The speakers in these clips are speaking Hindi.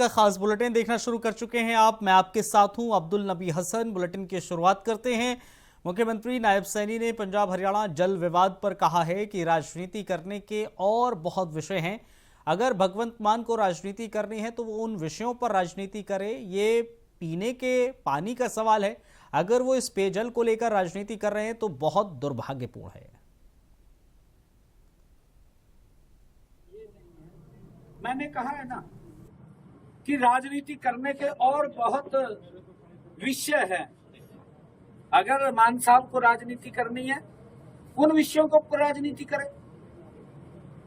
का खास बुलेटिन देखना शुरू कर चुके हैं आप। मैं आपके साथ हूं अब्दुल नबी हसन। बुलेटिन की शुरुआत करते हैं। मुख्यमंत्री नायब सैनी ने पंजाब हरियाणा जल विवाद पर कहा है कि राजनीति करने के और बहुत विषय हैं। अगर भगवंत मान को राजनीति करनी है तो वो उन विषयों पर राजनीति करे। ये पीने के पानी का सवाल है। अगर वो इस पेयजल को लेकर राजनीति कर रहे हैं तो बहुत दुर्भाग्यपूर्ण है। मैंने कहा है ना कि राजनीति करने के और बहुत विषय हैं। अगर मान साहब को राजनीति करनी है, उन विषयों को राजनीति करें,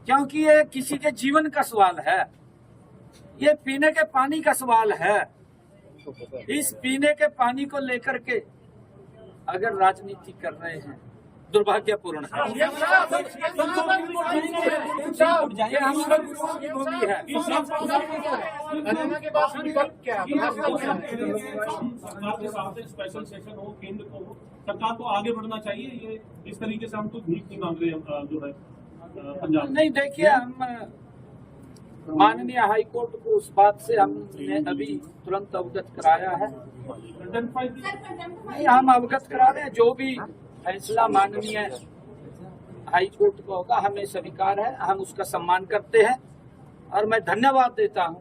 क्योंकि ये किसी के जीवन का सवाल है। ये पीने के पानी का सवाल है। इस पीने के पानी को लेकर के अगर राजनीति कर रहे हैं, दुर्भाग्यपूर्ण है। स्पेशल सेशन हो, केंद्र को हो, सरकार को आगे बढ़ना चाहिए। ये इस तरीके से हम तो भीख नहीं मांग रहे जो है पंजाब। नहीं, देखिए, हम माननीय हाई कोर्ट को उस बात से हमने अभी तुरंत अवगत कराया है। नहीं, हम अवगत करा रहे हैं। जो भी फैसला माननीय हाई कोर्ट का होगा, हमें स्वीकार है, हम उसका सम्मान करते हैं। और मैं धन्यवाद देता हूं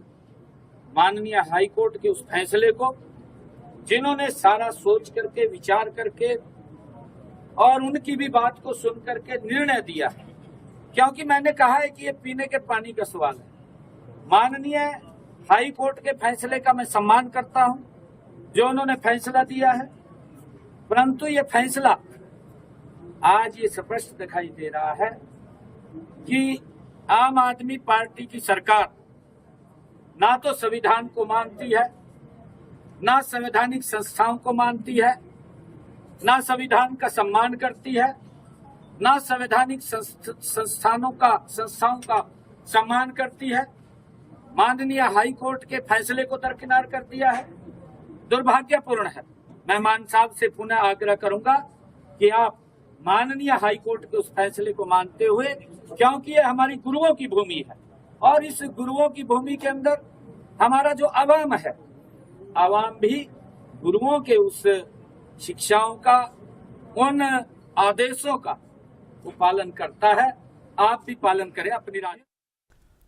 माननीय हाई कोर्ट के उस फैसले को, जिन्होंने सारा सोच करके, विचार करके और उनकी भी बात को सुन करके निर्णय दिया है। क्योंकि मैंने कहा है कि ये पीने के पानी का सवाल है। माननीय हाई कोर्ट के फैसले का मैं सम्मान करता हूं, जो उन्होंने फैसला दिया है। परंतु ये फैसला आज ये स्पष्ट दिखाई दे रहा है कि आम आदमी पार्टी की सरकार ना तो संविधान को मानती है, ना संवैधानिक संस्थाओं को मानती है, ना संविधान का सम्मान करती है, ना संवैधानिक संस्थाओं का सम्मान करती है। माननीय हाई कोर्ट के फैसले को दरकिनार कर दिया है। दुर्भाग्यपूर्ण है। मैं मान साहब से पुनः आग्रह करूंगा कि आप माननीय हाई कोर्ट के उस फैसले को मानते हुए, क्योंकि ये हमारी गुरुओं की भूमि है और इस गुरुओं की भूमि के अंदर हमारा जो आवाम है, आवाम भी गुरुओं के उस शिक्षाओं का, उन आदेशों का वो पालन करता है। आप भी पालन करें अपनी राय।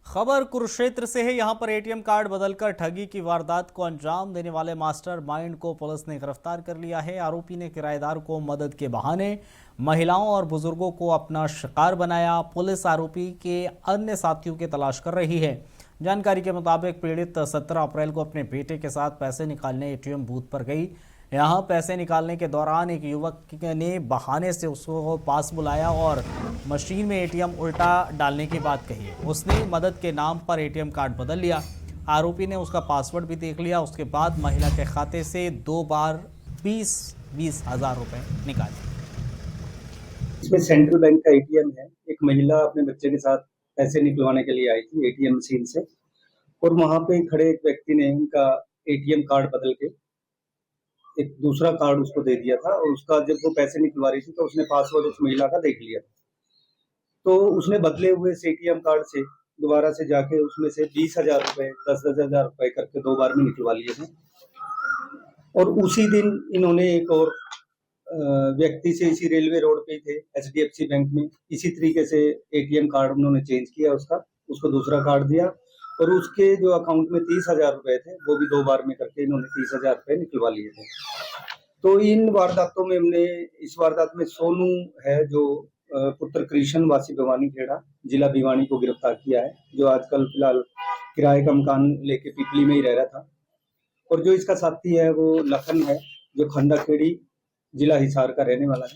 खबर कुरुक्षेत्र से है। यहां पर एटीएम कार्ड बदलकर ठगी की वारदात को अंजाम देने वाले मास्टर माइंड को पुलिस ने गिरफ्तार कर लिया है। आरोपी ने किराएदार को मदद के बहाने महिलाओं और बुजुर्गों को अपना शिकार बनाया। पुलिस आरोपी के अन्य साथियों की तलाश कर रही है। जानकारी के मुताबिक पीड़ित 17 अप्रैल को अपने बेटे के साथ पैसे निकालने एटीएम बूथ पर गई। यहां पैसे निकालने के दौरान एक युवक ने बहाने से उसको पास बुलाया और मशीन में एटीएम उल्टा डालने की बात कही। उसने मदद के नाम पर एटीएम कार्ड बदल लिया। आरोपी ने उसका पासवर्ड भी देख लिया। उसके बाद महिला के खाते से 2 बार 20 हज़ार रुपये निकाले। इसमें सेंट्रल बैंक का एटीएम है। एक महिला अपने बच्चे के साथ पैसे निकलवाने के लिए आई थी एटीएम मशीन से, और वहां पे खड़े एक व्यक्ति ने उनका एटीएम कार्ड बदल के एक दूसरा कार्ड उसको दे दिया था। और उसका जब वो पैसे निकलवा रही थी तो उसने पासवर्ड उस महिला का देख लिया था। तो उसने बदले हुए इस एटीएम कार्ड से दोबारा से जाके उसमें से 20,000 रुपए, 10,000 रुपए करके 2 बार में निकलवा लिए थे। और उसी दिन इन्होंने एक और व्यक्ति से इसी रेलवे रोड पे थे, HDFC बैंक में, इसी तरीके से एटीएम कार्ड उन्होंने चेंज किया, उसको दूसरा कार्ड दिया और उसके जो अकाउंट में 30,000 रुपए थे वो भी 2 बार में करके इन्होंने 30,000 रुपए निकलवा लिए थे। तो इन वारदातों में हमने, इस वारदात में सोनू है जो पुत्र कृष्ण वासी भिवानी खेड़ा, जिला भिवानी, को गिरफ्तार किया है, जो आजकल फिलहाल किराए का मकान लेके पिपली में ही रह रहा था। और जो इसका साथी है वो लखन है, जो खंडा खेड़ी, जिला हिसार का रहने वाला है।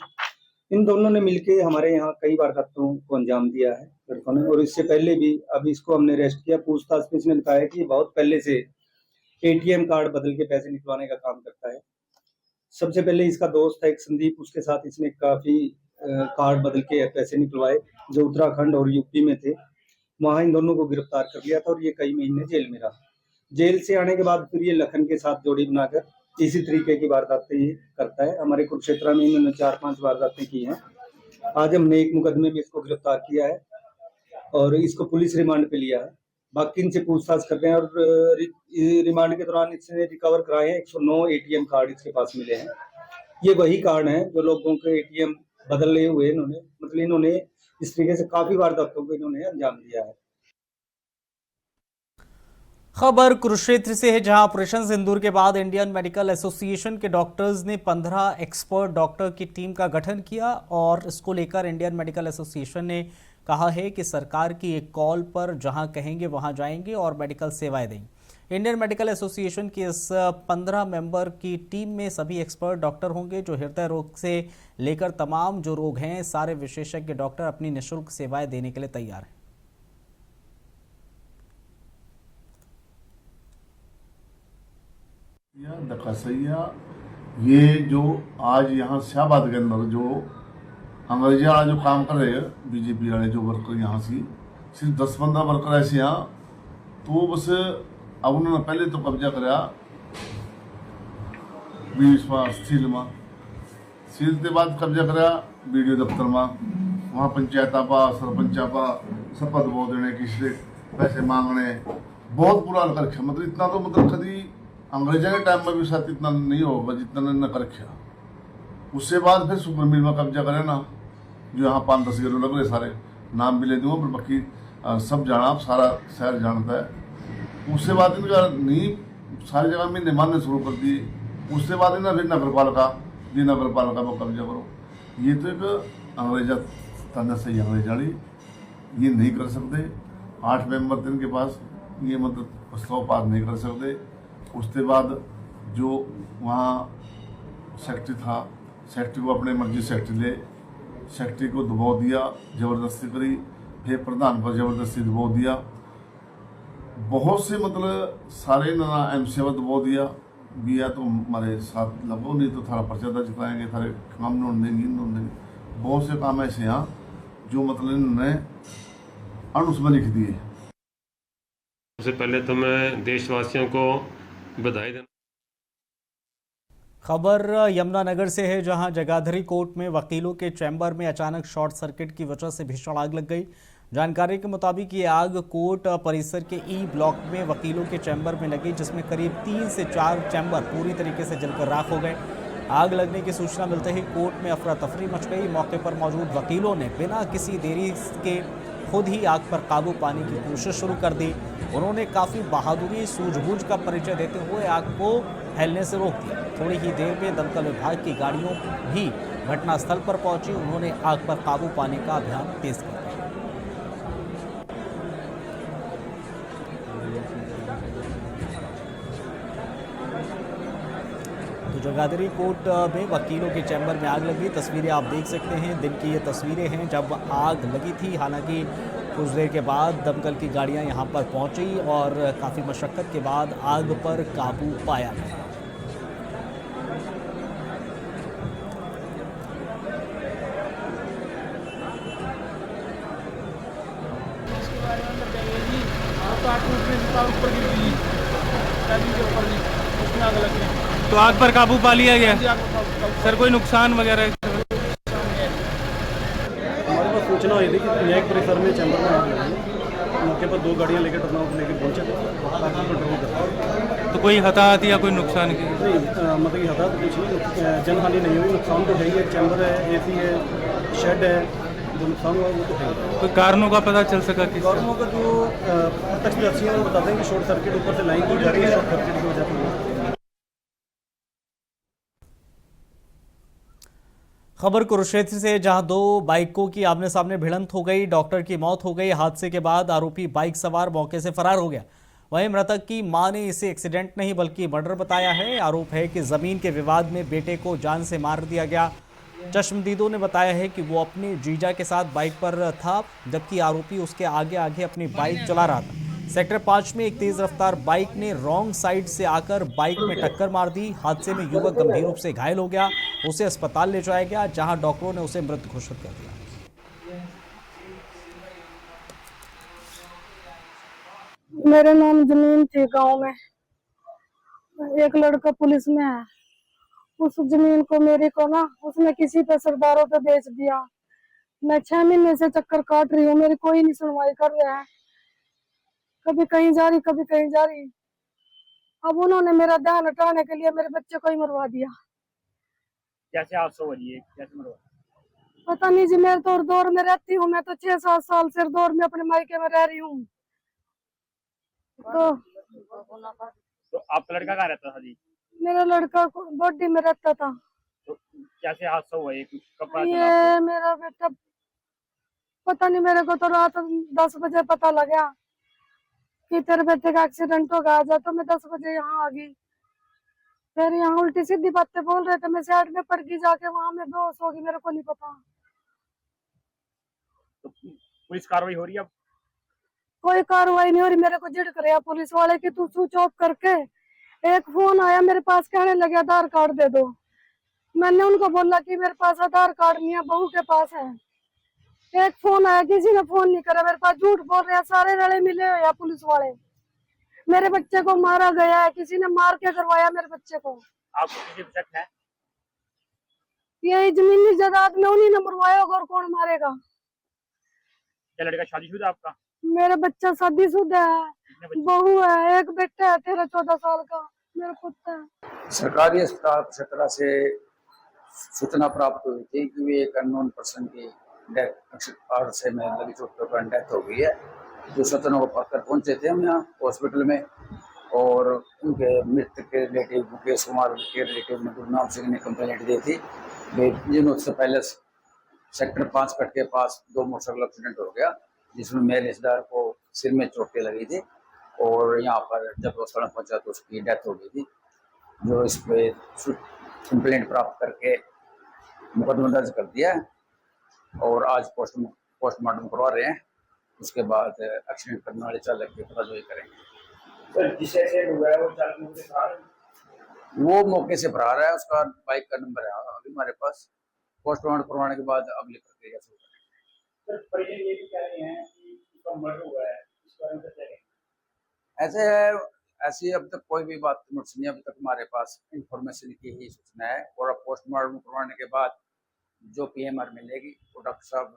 इन दोनों ने मिलके हमारे यहाँ कई वारदातों को अंजाम दिया है लड़कों ने। और इससे पहले भी अभी इसको हमने अरेस्ट किया। पूछताछ में इसने बताया कि बहुत पहले से एटीएम कार्ड बदल के पैसे निकलवाने का काम करता है। सबसे पहले इसका दोस्त है एक संदीप, उसके साथ इसने काफी कार्ड बदल के पैसे निकलवाए जो उत्तराखंड और यूपी में थे। वहां इन दोनों को गिरफ्तार कर लिया था और ये कई महीने जेल में रहा। जेल से आने के बाद फिर ये लखन के साथ जोड़ी बनाकर इसी तरीके की वारदातें ये करता है। हमारे कुरुक्षेत्र में इन्होंने 4-5 वारदातें की हैं। आज हमने एक मुकदमे में इसको गिरफ्तार किया है और इसको पुलिस रिमांड पे लिया है। बाकी इनसे पूछताछ कर रहे हैं और रिमांड के दौरान इसने रिकवर कराए हैं 109 एटीएम कार्ड इसके पास मिले हैं। ये वही कार्ड हैं जो लोगों के एटीएम बदले हुए इन्होंने, मतलब इन्होंने इस तरीके से काफी वारदातों को इन्होंने अंजाम दिया है। खबर कुरुक्षेत्र से है, जहां ऑपरेशन सिंदूर के बाद इंडियन मेडिकल एसोसिएशन के डॉक्टर्स ने 15 एक्सपर्ट डॉक्टर की टीम का गठन किया और इसको लेकर इंडियन मेडिकल एसोसिएशन ने कहा है कि सरकार की एक कॉल पर जहां कहेंगे वहां जाएंगे और मेडिकल सेवाएं देंगे। इंडियन मेडिकल एसोसिएशन की इस 15 मेंबर की टीम में सभी एक्सपर्ट डॉक्टर होंगे जो हृदय रोग से लेकर तमाम जो रोग हैं सारे विशेषज्ञ डॉक्टर अपनी निःशुल्क सेवाएं देने के लिए तैयार हैं। दकसैया ये जो आज यहाँ शाहबाद के अंदर जो अंग्रेजी वाला जो काम कर रहे हैं बीजेपी वाले जो वर्कर यहाँ से सिर्फ 10-15 वर्कर ऐसे यहाँ तो बस अब उन्होंने पहले तो कब्जा कराया सील में, सील के बाद कब्जा कराया वीडियो दफ्तर में, वहाँ पंचायत आपा सरपंच आपा शपथ बो देने किसी से पैसे मांगने बहुत बुरा कर रखा। मतलब इतना तो मतलब कभी अंग्रेजों के टाइम में भी साथ इतना नहीं होगा जितना ने कर रखा। उससे बाद फिर सुपर मिल में कब्जा करे ना, जो यहाँ 5-10 किलो लग रहे सारे नाम भी ले दूंगा पर बाकी सब जाना आप सारा शहर जानता है। उससे बाद इनका नींव सारी जगह में मानने शुरू कर दिए। उससे बाद इन्हें फिर नगर पालिका पर कब्जा करो। ये तो एक अंग्रेजा तंज से अंग्रेजाड़ी ये नहीं कर सकते। 8 मेंबर थे इनके पास, ये मतलब 100 पार नहीं कर सकते। उसके बाद जो वहाँ सेक्रेटरी था, सेक्रेटरी को अपने मर्जी सेक्रेटरी ले, सेक्रेटरी को दबाव दिया, ज़बरदस्ती करी, फिर प्रधान पर ज़बरदस्ती दबाव दिया। बहुत से मतलब सारे ना एमसी पर दबाव दिया तो हमारे साथ लगो, नहीं तो थारा पर्चा दर्ज कराएंगे, थारे काम नोट देंगे। बहुत से काम ऐसे यहाँ जो मतलब इन्होंने अनुस्मरण लिख दिए। सबसे पहले तो मैं देशवासियों को बधाई देना। खबर यमुनानगर से है, जहां जगाधरी कोर्ट में वकीलों के चैम्बर में अचानक शॉर्ट सर्किट की वजह से भीषण आग लग गई। जानकारी के मुताबिक ये आग कोर्ट परिसर के ई ब्लॉक में वकीलों के चैम्बर में लगी, जिसमें करीब 3 से 4 चैम्बर पूरी तरीके से जलकर राख हो गए। आग लगने की सूचना मिलते ही कोर्ट में अफरा तफरी मच गई। मौके पर मौजूद वकीलों ने बिना किसी देरी के खुद ही आग पर काबू पाने की कोशिश शुरू कर दी। उन्होंने काफ़ी बहादुरी सूझबूझ का परिचय देते हुए आग को फैलने से रोक दिया। थोड़ी ही देर में दमकल विभाग की गाड़ियों भी घटनास्थल पर पहुंची। उन्होंने आग पर काबू पाने का अभियान तेज कर दिया। तो जगाधरी कोर्ट में वकीलों के चैम्बर में आग लगी। तस्वीरें आप देख सकते हैं, दिन की ये तस्वीरें हैं जब आग लगी थी। हालांकि कुछ देर के बाद दमकल की गाड़ियां यहां पर पहुंची और काफ़ी मशक्क़त के बाद आग पर काबू पाया गया। तो आग पर काबू पा लिया गया सर, कोई नुकसान वगैरह? हमारे पास सूचना हुई थी कि न्यायिक परिसर में चैम्बर में आग लगी। मौके पर 2 गाड़ियां लेकर टर्नआउट लेकर पहुंचे थे, आग को कंट्रोल कर। तो कोई हताहत या कोई नुकसान की? नहीं, मतलब कि हताहत कुछ नहीं, जनहानि नहीं हुई। नुकसान तो है ही, चैम्बर है, AC है, शेड है, जो नुकसान हुआ वो तो है। कोई कारणों का पता चल सका? किस कारणों का जो प्रत्यक्षदर्शी हैं वो बताते हैं कि शॉर्ट सर्किट ऊपर से लाइन की जा रही है, शॉर्ट सर्किट की वजह से। खबर कुरुक्षेत्र से, जहां 2 बाइकों की आमने सामने भिड़ंत हो गई, डॉक्टर की मौत हो गई। हादसे के बाद आरोपी बाइक सवार मौके से फरार हो गया। वहीं मृतक की मां ने इसे एक्सीडेंट नहीं बल्कि मर्डर बताया है। आरोप है कि जमीन के विवाद में बेटे को जान से मार दिया गया। चश्मदीदों ने बताया है कि वो अपने जीजा के साथ बाइक पर था, जबकि आरोपी उसके आगे आगे अपनी बाइक चला रहा था। सेक्टर 5 में एक तेज रफ्तार बाइक ने रॉन्ग साइड से आकर बाइक में टक्कर मार दी। हादसे में युवक गंभीर रूप से घायल हो गया। उसे अस्पताल ले जाया गया, जहां डॉक्टरों ने उसे मृत घोषित कर दिया। मेरे नाम जमीन थी गांव में, एक लड़का पुलिस में है। उस जमीन को मेरे को ना उसने किसी पे सरदारों पे बेच दिया। मैं 6 महीने से चक्कर काट रही हूँ, मेरी कोई नहीं सुनवाई कर रहा है। कभी कहीं जा रही कभी कहीं जा रही। अब उन्होंने मेरा ध्यान हटाने के लिए मेरे बच्चे को ही मरवा दिया। कैसे हादसा हुआ जी, कैसे मरवा? पता नहीं जी, मैं तो दौर में रहती हूँ, मैं तो 6-7 साल से दौर में अपने मायके में रह रही हूँ। तो आपका लड़का कहाँ रहता था जी? मेरा लड़का बॉडी में रहता था। तो कैसे हादसा हुआ ये, कब पता चला? ये मेरा बेटा पता नहीं, मेरे को तो रात 10 बजे पता लगा कि तेरे बेटे का एक्सीडेंट हो गया। तो मैं 10 बजे यहाँ आ गई। फिर यहाँ उल्टी सीधी बातें बोल रहे थे, मैं साइड में पड़ गई जाके, वहां में बेहोश हो गई, मेरे को नहीं पता। तो पुलिस कार्रवाई हो रही है अब? कोई कार्रवाई नहीं हो रही। मेरे को झिड़क रहे हैं पुलिस वाले कि तू स्विच ऑफ करके। एक फोन आया मेरे पास, कहने लगे आधार कार्ड दे दो। मैंने उनको बोला कि मेरे पास आधार कार्ड नहीं है, बहू के पास है। एक फोन आया, किसी ने फोन नहीं करा मेरे पास। झूठ बोल रहे हैं, सारे रले मिले हुए हैं पुलिस वाले। मेरे बच्चे को मारा गया है, किसी ने मार के करवाया मेरे बच्चे को। आपको किसी पे शक है? यही जमीनी जायदाद में उन्हीं ने मरवाया होगा, और कौन मारेगा? क्या लड़का शादीशुदा है आपका? मेरा बच्चा शादीशुदा है, कितने बच्चे? बहू है, एक बेटा है 13-14 साल का, मेरा पुत्र है। सरकारी अस्पताल छतरा से सूचना प्राप्त हुई थी कि वे एक अननोन पर्सन की डेथ से में लगी चोटों पर डेथ हो गई है। जो सूचना को पाकर पहुंचे थे हम यहाँ हॉस्पिटल में, और उनके मृतक के रिलेटिव मुकेश कुमार के रिलेटिव ने गुरनाम सिंह ने कंप्लेंट दी थी। जिन उससे पहले सेक्टर 5 कट के पास 2 मोटरसाइकिल एक्सीडेंट हो गया, जिसमें मेरे रिश्तेदार को सिर में चोटें लगी थी, और यहाँ पर जब हॉस्पिटल पहुंचा तो उसकी डेथ हो गई थी। जो इस पे कंप्लेंट प्राप्त करके मुकदमा दर्ज कर दिया है, और आज पोस्टमार्टम करवा रहे हैं। उसके बाद एक्सीडेंट करने वाले चालक की पताजोई करेंगे। सर, जिस एक्सीडेंट हुआ है वो चालक मौके से फरार है? वो मौके से फरार है, उसका बाइक का नंबर है अभी हमारे पास। पोस्टमार्टम करवाने के बाद अगली प्रक्रिया शुरू करेंगे। सर, परिजन ये भी कह रहे हैं कि उसका मर्डर हुआ है, इस बारे में क्या कहेंगे? ऐसे है, ऐसी अब तक कोई भी बात नोटिस नहीं, अभी तक हमारे पास इंफॉर्मेशन की ही सूचना है, और अब पोस्टमार्टम करवाने के बाद जो पीएमआर मिलेगी वो डॉक्टर साहब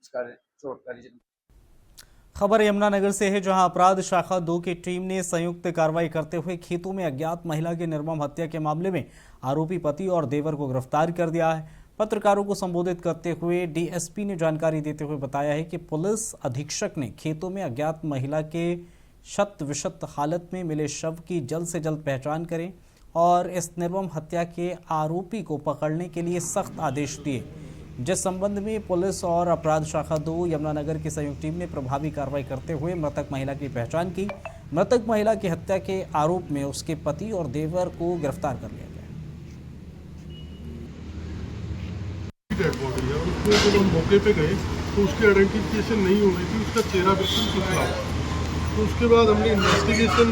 इसका चोट का रीजन। खबर यमुनानगर से है, जहां अपराध शाखा 2 की टीम ने संयुक्त कार्रवाई करते हुए खेतों में अज्ञात महिला की निर्मम हत्या के मामले में आरोपी पति और देवर को गिरफ्तार कर दिया है। पत्रकारों को संबोधित करते हुए डीएसपी ने जानकारी देते हुए बताया है कि पुलिस अधीक्षक ने खेतों में अज्ञात महिला के शत विशत हालत में मिले शव की जल्द से जल्द पहचान करें और इस निर्मम हत्या के आरोपी को पकड़ने के लिए सख्त आदेश दिए, जिस संबंध में पुलिस और अपराध शाखा 2 यमुनानगर की संयुक्त टीम ने प्रभावी कार्रवाई करते हुए मृतक महिला की पहचान की। मृतक महिला की हत्या के आरोप में उसके पति और देवर को गिरफ्तार कर लिया गया। डेड बॉडी है, उसको जब हम मौके पे गए तो उसकी आइडेंटिफिकेशन नहीं हो रही थी, उसका चेहरा बिल्कुल टुकड़ा। तो उसके बाद हमने इन्वेस्टिगेशन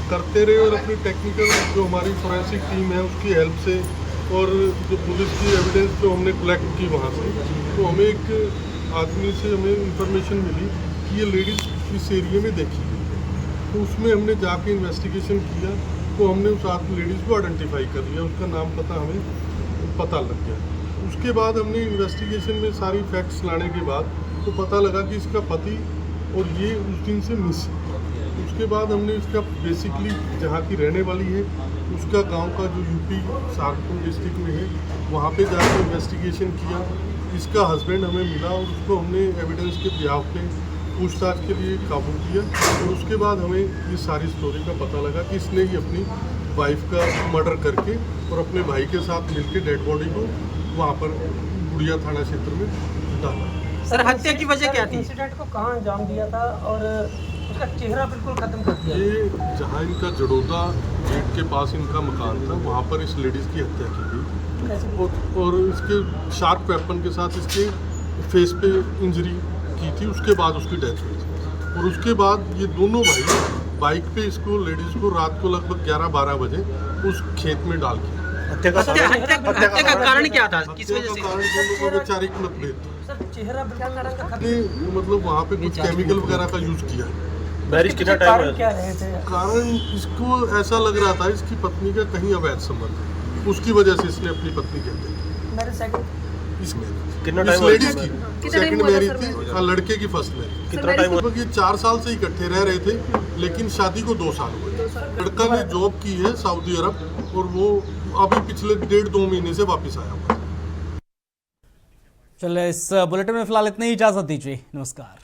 करते रहे, और अपनी टेक्निकल जो हमारी फोरेंसिक टीम है उसकी हेल्प से, और जो पुलिस की एविडेंस जो हमने कलेक्ट की वहाँ से, तो हमें एक आदमी से हमें इंफॉर्मेशन मिली कि ये लेडीज़ इस एरिया में देखी गई। तो उसमें हमने जाके इन्वेस्टिगेशन किया, तो हमने उस लेडीज़ को आइडेंटिफाई कर लिया, उसका नाम पता हमें पता लग गया। उसके बाद हमने इन्वेस्टिगेशन में सारी फैक्ट्स लाने के बाद तो पता लगा कि इसका पति और ये उस दिन से मिस। उसके बाद हमने इसका बेसिकली जहाँ की रहने वाली है उसका गांव का जो यूपी सहारनपुर डिस्ट्रिक्ट में है वहाँ पे जाकर इन्वेस्टिगेशन किया। इसका हस्बैंड हमें मिला और उसको हमने एविडेंस के बिहाफ पे पूछताछ के लिए काबू किया, और उसके बाद हमें ये सारी स्टोरी का पता लगा कि इसने ही अपनी वाइफ का मर्डर करके और अपने भाई के साथ मिलकर डेड बॉडी को वहाँ पर गुड़िया थाना क्षेत्र में डाला। सर, हत्या की वजह क्या थी? इंसिडेंट को कहाँ अंजाम दिया था और उसका चेहरा बिल्कुल खत्म कर दिया? ये जहाँ इनका जड़ोदा गेट के पास इनका मकान था वहाँ पर इस लेडीज़ की हत्या की गई, और इसके शार्प वेपन के साथ इसके फेस पे इंजरी की थी। उसके बाद उसकी डेथ हुई थी, और उसके बाद ये दोनों भाई बाइक पे इसको लेडीज़ को रात को लगभग 11-12 बजे उस खेत में डाल के हत्या का कारण क्या था? किस वजह से? कारण दोनों का वैचारिक मतभेद था। सर, चेहरा मतलब वहाँ पे कुछ केमिकल वगैरह का यूज किया। कारण क्या रहे थे? कारण इसको ऐसा लग रहा था इसकी पत्नी का कहीं अवैध संबंध, उसकी वजह से इसने अपनी पत्नी कहते हैं। इस मैरिज कितना इस टाइम हुआ लेडीज इसमें? की सेकंड मैरिज थी, हाँ लड़के की फर्स्ट मैरिज। कितना टाइम हुआ? लगभग ये 4 साल से इकट्ठे रह रहे थे, लेकिन शादी को 2 साल हुए। लड़का ने जॉब की है सऊदी अरब और वो अभी पिछले 1.5-2 महीने से वापस आया हुआ है। चलिए इस बुलेटिन में फिलहाल इतनी ही, इजाजत दीजिए, नमस्कार।